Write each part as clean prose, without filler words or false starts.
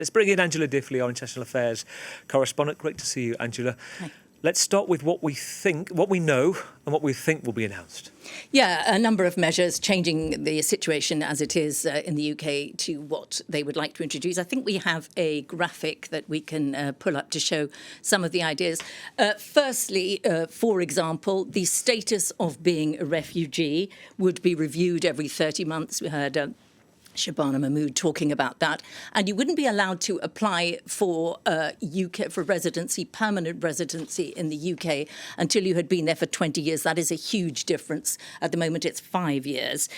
Let's bring in Angela Diffley, our international affairs correspondent. Great to see you, Angela. Hi. Let's start with what we know and what we think will be announced. Yeah, a number of measures changing the situation as it is in the UK to what they would like to introduce. I think we have a graphic that we can pull up to show some of the ideas. Firstly, for example, the status of being a refugee would be reviewed every 30 months. We heard Shabana Mahmood talking about that, and you wouldn't be allowed to apply for UK for residency, permanent residency in the UK until you had been there for 20 years. That is a huge difference. At the moment, it's 5 years.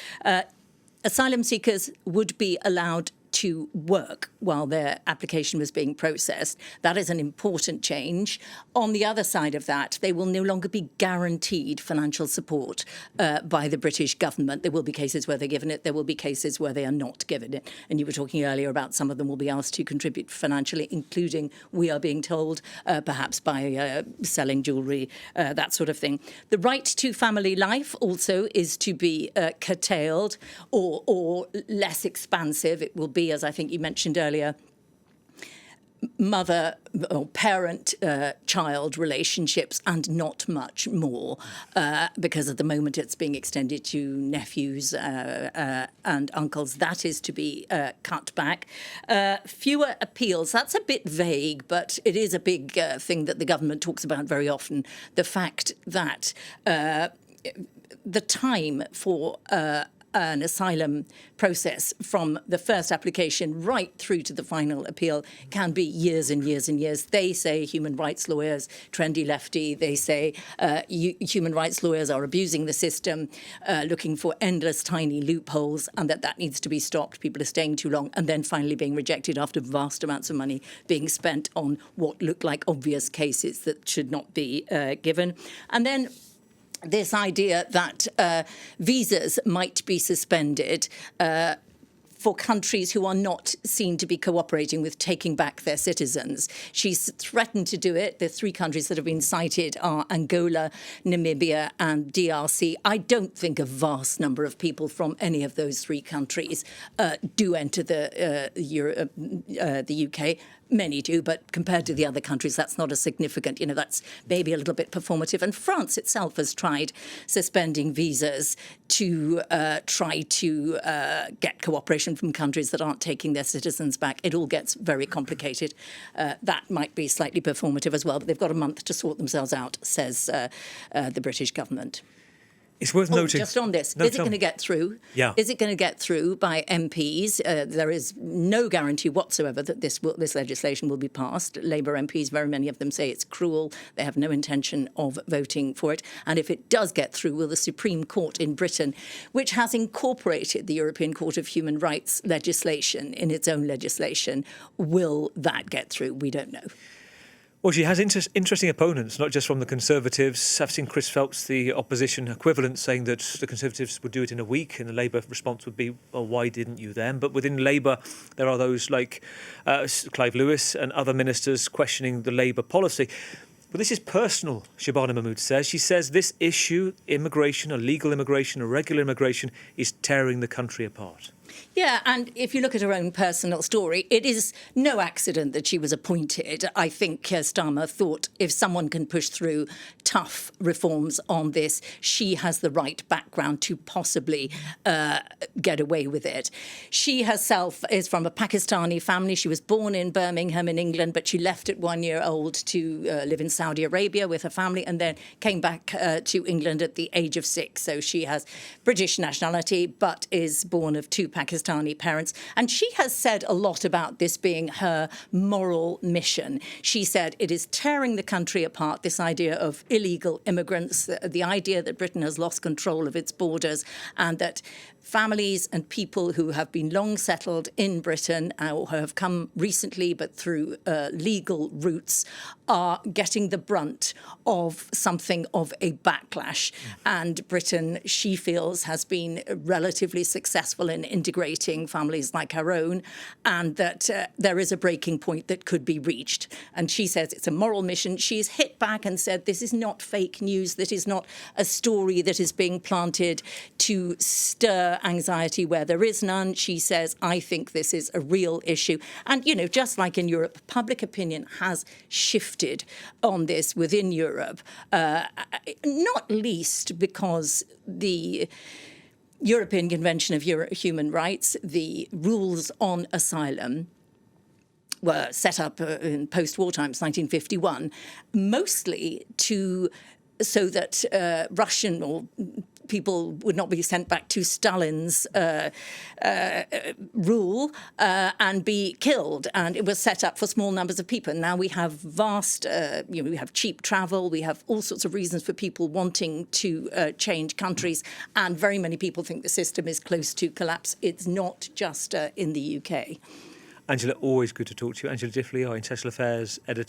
Asylum seekers would be allowed to work while their application was being processed. That is an important change. On the other side of that, they will no longer be guaranteed financial support by the British government. There will be cases where they're given it. There will be cases where they are not given it. And you were talking earlier about some of them will be asked to contribute financially, including, we are being told, perhaps by selling jewellery, that sort of thing. The right to family life also is to be curtailed or less expansive. It will be, as I think you mentioned earlier, mother or parent-child relationships and not much more, because at the moment it's being extended to nephews and uncles. That is to be cut back. Fewer appeals. That's a bit vague, but it is a big thing that the government talks about very often. The fact that the time for an asylum process from the first application right through to the final appeal can be years and years and years. They say, human rights lawyers, trendy lefty, they say human rights lawyers are abusing the system, looking for endless tiny loopholes, and that needs to be stopped. People are staying too long and then finally being rejected after vast amounts of money being spent on what look like obvious cases that should not be given. And then this idea that visas might be suspended for countries who are not seen to be cooperating with taking back their citizens. She's threatened to do it. The 3 countries that have been cited are Angola, Namibia and DRC. I don't think a vast number of people from any of those 3 countries do enter the UK. Many do, but compared to the other countries, that's not as significant. You know, that's maybe a little bit performative. And France itself has tried suspending visas to try to get cooperation from countries that aren't taking their citizens back. It all gets very complicated. That might be slightly performative as well, but they've got a month to sort themselves out, says the British government. It's worth noting. Just on this, is it going to get through? Yeah. Is it going to get through by MPs? There is no guarantee whatsoever that this legislation will be passed. Labour MPs, very many of them say it's cruel. They have no intention of voting for it. And if it does get through, will the Supreme Court in Britain, which has incorporated the European Court of Human Rights legislation in its own legislation, will that get through? We don't know. Well, she has interesting opponents, not just from the Conservatives. I've seen Chris Phelps, the opposition equivalent, saying that the Conservatives would do it in a week, and the Labour response would be, well, why didn't you then? But within Labour, there are those like Clive Lewis and other ministers questioning the Labour policy. But this is personal, Shabana Mahmood says. She says this issue, immigration, illegal immigration, irregular immigration, is tearing the country apart. Yeah, and if you look at her own personal story, it is no accident that she was appointed. I think Keir Starmer thought if someone can push through tough reforms on this, she has the right background to possibly get away with it. She herself is from a Pakistani family. She was born in Birmingham in England, but she left at 1 year old to live in Saudi Arabia with her family and then came back to England at the age of 6. So she has British nationality, but is born of 2 Pakistani parents. And she has said a lot about this being her moral mission. She said it is tearing the country apart, this idea of illegal immigrants, the idea that Britain has lost control of its borders and that families and people who have been long settled in Britain or have come recently but through legal routes are getting the brunt of something of a backlash. And Britain, she feels, has been relatively successful in integrating families like her own, and that there is a breaking point that could be reached. And she says it's a moral mission. She's hit back and said this is not fake news. That is not a story that is being planted to stir anxiety where there is none. She says, I think this is a real issue. And, you know, just like in Europe, public opinion has shifted on this within Europe, not least because the European Convention of Human Rights, the rules on asylum, were set up in post-war times, 1951, mostly so that Russian or people would not be sent back to Stalin's rule and be killed. And it was set up for small numbers of people. Now we have vast, we have cheap travel, we have all sorts of reasons for people wanting to change countries. And very many people think the system is close to collapse. It's not just in the UK. Angela, always good to talk to you. Angela Diffley, our International Affairs editor.